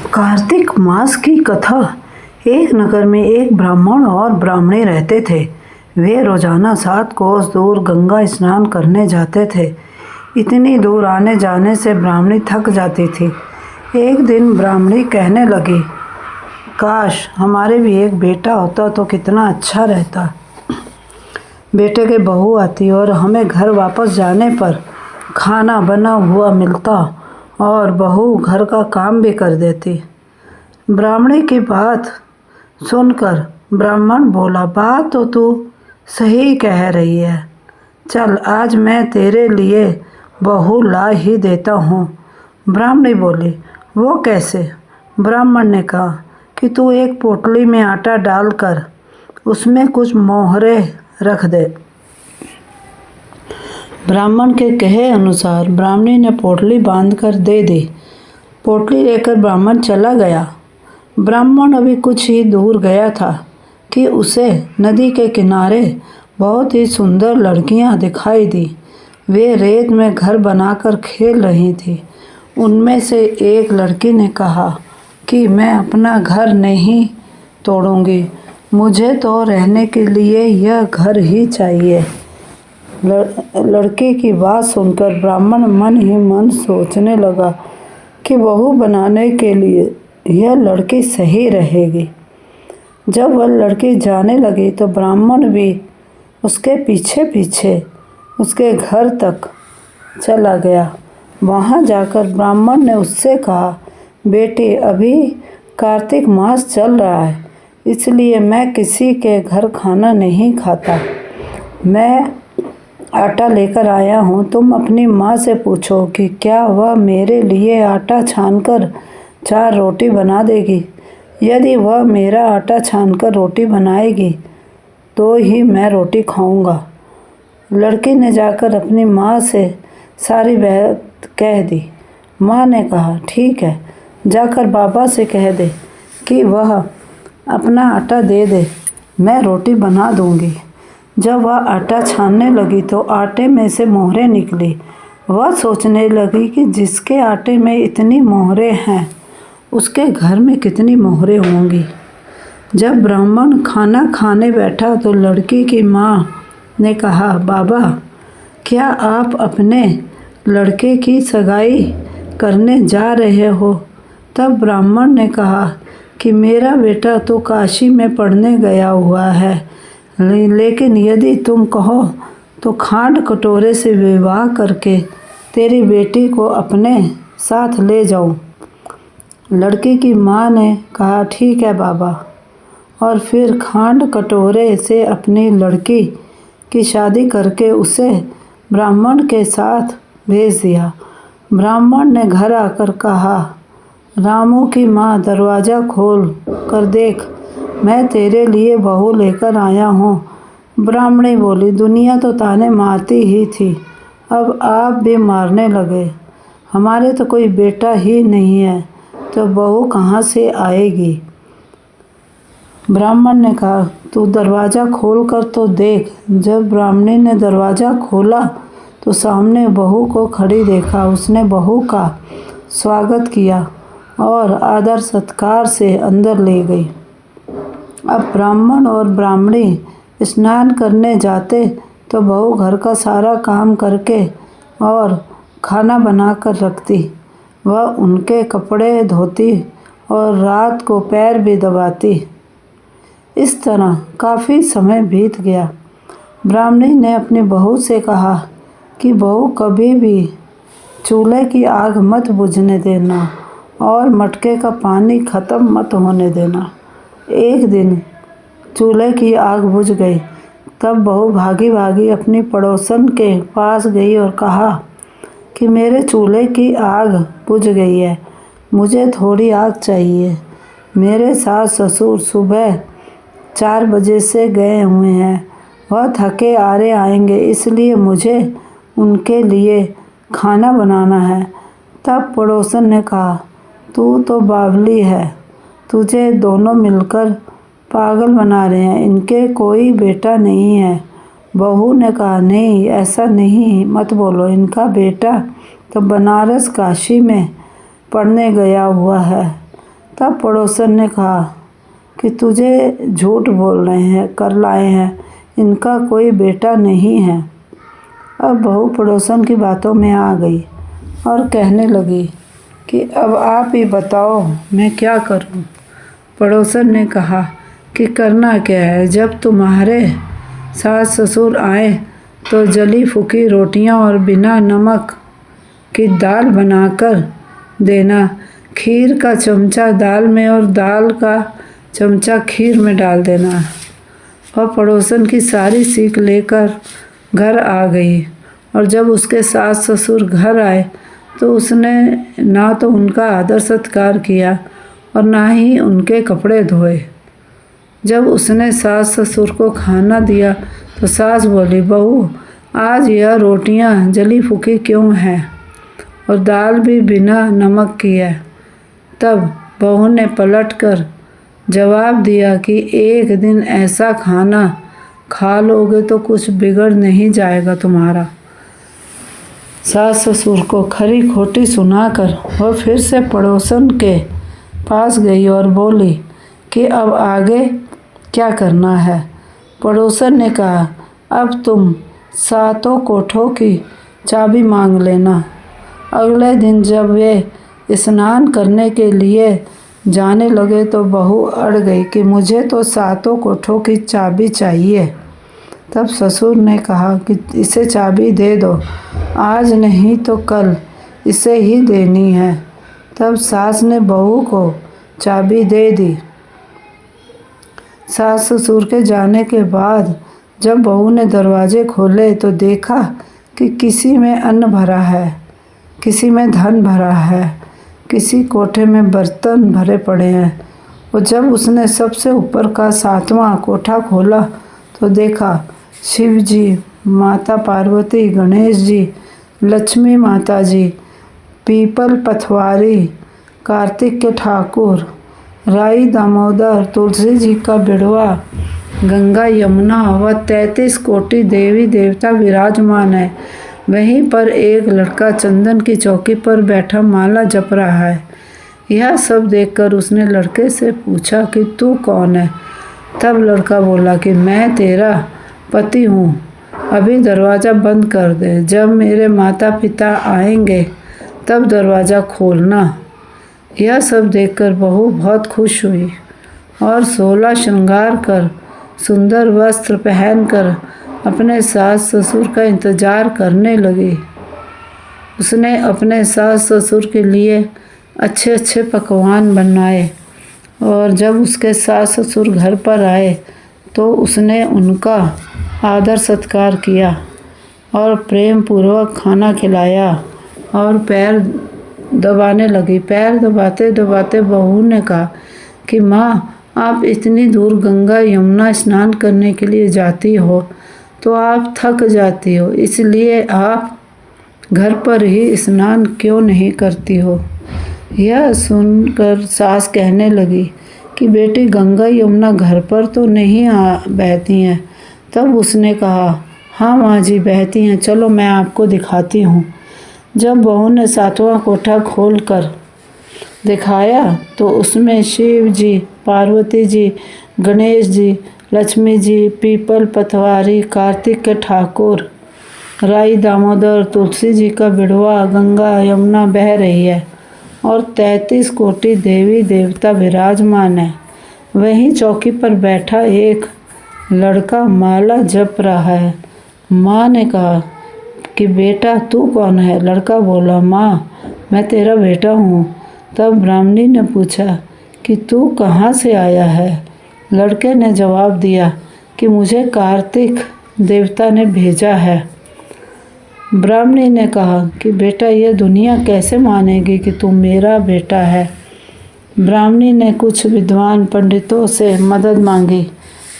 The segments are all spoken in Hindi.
कार्तिक मास की कथा। एक नगर में एक ब्राह्मण और ब्राह्मणी रहते थे। वे रोजाना 7 कोस दूर गंगा स्नान करने जाते थे। इतनी दूर आने जाने से ब्राह्मणी थक जाती थी। एक दिन ब्राह्मणी कहने लगी, काश हमारे भी एक बेटा होता तो कितना अच्छा रहता। बेटे के बहू आती और हमें घर वापस जाने पर खाना बना हुआ मिलता और बहू घर का काम भी कर देती। ब्राह्मणी की बात सुनकर ब्राह्मण बोला, बात तो तू सही कह रही है। चल आज मैं तेरे लिए बहू ला ही देता हूँ। ब्राह्मणी बोली, वो कैसे? ब्राह्मण ने कहा कि तू एक पोटली में आटा डालकर उसमें कुछ मोहरे रख दे। ब्राह्मण के कहे अनुसार ब्राह्मणी ने पोटली बांधकर दे दी। पोटली लेकर ब्राह्मण चला गया। ब्राह्मण अभी कुछ ही दूर गया था कि उसे नदी के किनारे बहुत ही सुंदर लड़कियां दिखाई दी। वे रेत में घर बनाकर खेल रही थी। उनमें से एक लड़की ने कहा कि मैं अपना घर नहीं तोड़ूंगी, मुझे तो रहने के लिए यह घर ही चाहिए। लड़की की बात सुनकर ब्राह्मण मन ही मन सोचने लगा कि बहू बनाने के लिए यह लड़की सही रहेगी। जब वह लड़की जाने लगी तो ब्राह्मण भी उसके पीछे पीछे उसके घर तक चला गया। वहाँ जाकर ब्राह्मण ने उससे कहा, बेटी अभी कार्तिक मास चल रहा है, इसलिए मैं किसी के घर खाना नहीं खाता। मैं आटा लेकर आया हूँ, तुम अपनी माँ से पूछो कि क्या वह मेरे लिए आटा छानकर 4 रोटी बना देगी। यदि वह मेरा आटा छानकर रोटी बनाएगी तो ही मैं रोटी खाऊंगा। लड़की ने जाकर अपनी माँ से सारी बात कह दी। माँ ने कहा, ठीक है, जाकर बाबा से कह दे कि वह अपना आटा दे दे, मैं रोटी बना दूंगी। जब वह आटा छानने लगी तो आटे में से मोहरें निकली। वह सोचने लगी कि जिसके आटे में इतनी मोहरें हैं उसके घर में कितनी मोहरें होंगी। जब ब्राह्मण खाना खाने बैठा तो लड़की की माँ ने कहा, बाबा क्या आप अपने लड़के की सगाई करने जा रहे हो? तब ब्राह्मण ने कहा कि मेरा बेटा तो काशी में पढ़ने गया हुआ है, लेकिन यदि तुम कहो तो खांड कटोरे से विवाह करके तेरी बेटी को अपने साथ ले जाऊं। लड़की की माँ ने कहा, ठीक है बाबा, और फिर खांड कटोरे से अपनी लड़की की शादी करके उसे ब्राह्मण के साथ भेज दिया। ब्राह्मण ने घर आकर कहा, रामू की माँ दरवाज़ा खोल कर देख, मैं तेरे लिए बहू लेकर आया हूँ। ब्राह्मणी बोली, दुनिया तो ताने मारती ही थी, अब आप भी मारने लगे। हमारे तो कोई बेटा ही नहीं है, तो बहू कहाँ से आएगी? ब्राह्मण ने कहा, तू दरवाज़ा खोल कर तो देख। जब ब्राह्मणी ने दरवाज़ा खोला तो सामने बहू को खड़ी देखा। उसने बहू का स्वागत किया और आदर सत्कार से अंदर ले गई। अब ब्राह्मण और ब्राह्मणी स्नान करने जाते तो बहू घर का सारा काम करके और खाना बना कर रखती। वह उनके कपड़े धोती और रात को पैर भी दबाती। इस तरह काफ़ी समय बीत गया। ब्राह्मणी ने अपनी बहू से कहा कि बहू कभी भी चूल्हे की आग मत बुझने देना और मटके का पानी ख़त्म मत होने देना। एक दिन चूल्हे की आग बुझ गई। तब बहू भागी भागी अपनी पड़ोसन के पास गई और कहा कि मेरे चूल्हे की आग बुझ गई है, मुझे थोड़ी आग चाहिए। मेरे सास ससुर सुबह 4 बजे से गए हुए हैं, वह थके आरे आएंगे, इसलिए मुझे उनके लिए खाना बनाना है। तब पड़ोसन ने कहा, तू तो बावली है, तुझे दोनों मिलकर पागल बना रहे हैं, इनके कोई बेटा नहीं है। बहू ने कहा, नहीं ऐसा नहीं मत बोलो, इनका बेटा तो बनारस काशी में पढ़ने गया हुआ है। तब पड़ोसन ने कहा कि तुझे झूठ बोल रहे हैं, कर लाए हैं, इनका कोई बेटा नहीं है। अब बहू पड़ोसन की बातों में आ गई और कहने लगी कि अब आप ही बताओ मैं क्या करूं। पड़ोसन ने कहा कि करना क्या है, जब तुम्हारे सास ससुर आए तो जली फूकी रोटियां और बिना नमक की दाल बनाकर देना। खीर का चमचा दाल में और दाल का चमचा खीर में डाल देना। वह पड़ोसन की सारी सीख लेकर घर आ गई और जब उसके सास ससुर घर आए तो उसने ना तो उनका आदर सत्कार किया और ना ही उनके कपड़े धोए। जब उसने सास ससुर को खाना दिया तो सास बोली, बहू आज यह रोटियां जली फूकी क्यों हैं और दाल भी बिना नमक की है। तब बहू ने पलटकर जवाब दिया कि एक दिन ऐसा खाना खा लोगे तो कुछ बिगड़ नहीं जाएगा तुम्हारा। सास ससुर को खरी खोटी सुनाकर वह फिर से पड़ोसन के पास गई और बोली कि अब आगे क्या करना है। पड़ोसन ने कहा, अब तुम सातों कोठों की चाबी मांग लेना। अगले दिन जब वे स्नान करने के लिए जाने लगे तो बहू अड़ गई कि मुझे तो सातों कोठों की चाबी चाहिए। तब ससुर ने कहा कि इसे चाबी दे दो, आज नहीं तो कल इसे ही देनी है। तब सास ने बहू को चाबी दे दी। सास ससुर के जाने के बाद जब बहू ने दरवाजे खोले तो देखा कि किसी में अन्न भरा है, किसी में धन भरा है, किसी कोठे में बर्तन भरे पड़े हैं। और जब उसने सबसे ऊपर का 7वां कोठा खोला तो देखा शिव जी, माता पार्वती, गणेश जी, लक्ष्मी माता जी, पीपल पथवारी, कार्तिक के ठाकुर, राई दामोदर, तुलसी जी का बिड़वा, गंगा यमुना व 33 कोटि देवी देवता विराजमान है। वहीं पर एक लड़का चंदन की चौकी पर बैठा माला जप रहा है। यह सब देखकर उसने लड़के से पूछा कि तू कौन है। तब लड़का बोला कि मैं तेरा पति हूँ, अभी दरवाज़ा बंद कर दे, जब मेरे माता पिता आएंगे तब दरवाज़ा खोलना। यह सब देखकर बहू बहुत खुश हुई और 16 श्रृंगार कर सुंदर वस्त्र पहनकर अपने सास ससुर का इंतज़ार करने लगी। उसने अपने सास ससुर के लिए अच्छे अच्छे पकवान बनाए और जब उसके सास ससुर घर पर आए तो उसने उनका आदर सत्कार किया और प्रेम पूर्वक खाना खिलाया और पैर दबाने लगी। पैर दबाते दबाते बहू ने कहा कि माँ, आप इतनी दूर गंगा यमुना स्नान करने के लिए जाती हो तो आप थक जाती हो, इसलिए आप घर पर ही स्नान क्यों नहीं करती हो। यह सुनकर सास कहने लगी कि बेटी, गंगा यमुना घर पर तो नहीं बहती हैं। तब उसने कहा, हाँ माँ जी, बहती हैं, चलो मैं आपको दिखाती हूँ। जब बहू ने 7वां कोठा खोल कर दिखाया तो उसमें शिव जी, पार्वती जी, गणेश जी, लक्ष्मी जी, पीपल पथवारी, कार्तिक के ठाकुर, राई दामोदर, तुलसी जी का बिड़वा, गंगा यमुना बह रही है और 33 कोटि देवी देवता विराजमान है। वहीं चौकी पर बैठा एक लड़का माला जप रहा है। माँ ने कहा कि बेटा, तू कौन है। लड़का बोला, माँ, मैं तेरा बेटा हूँ। तब ब्राह्मणी ने पूछा कि तू कहाँ से आया है। लड़के ने जवाब दिया कि मुझे कार्तिक देवता ने भेजा है। ब्राह्मणी ने कहा कि बेटा, यह दुनिया कैसे मानेगी कि तू मेरा बेटा है। ब्राह्मणी ने कुछ विद्वान पंडितों से मदद मांगी।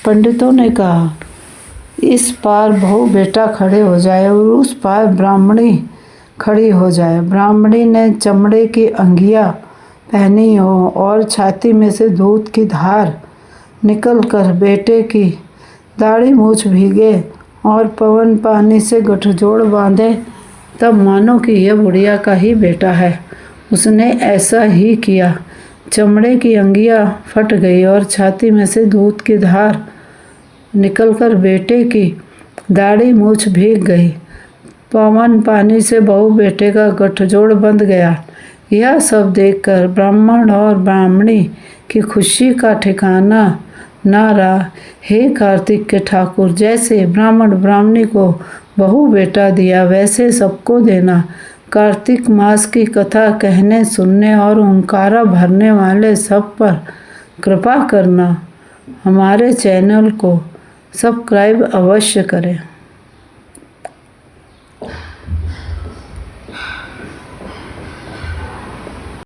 पंडितों ने कहा, इस पार बहू बेटा खड़े हो जाए और उस पार ब्राह्मणी खड़ी हो जाए। ब्राह्मणी ने चमड़े की अंगिया पहनी हो और छाती में से दूध की धार निकलकर बेटे की दाढ़ी मूछ भीगे और पवन पानी से गठजोड़ बांधे, तब मानो कि यह बुढ़िया का ही बेटा है। उसने ऐसा ही किया। चमड़े की अंगियां फट गई और छाती में से दूध की धार निकलकर बेटे की दाढ़ी मूछ भीग गई। पवन पानी से बहू बेटे का गठजोड़ बंध गया। यह सब देखकर ब्राह्मण और ब्राह्मणी की खुशी का ठिकाना न रहा। हे कार्तिक के ठाकुर, जैसे ब्राह्मण ब्राह्मणी को बहू बेटा दिया वैसे सबको देना। कार्तिक मास की कथा कहने सुनने और ओंकारा भरने वाले सब पर कृपा करना। हमारे चैनल को सब्सक्राइब अवश्य करें।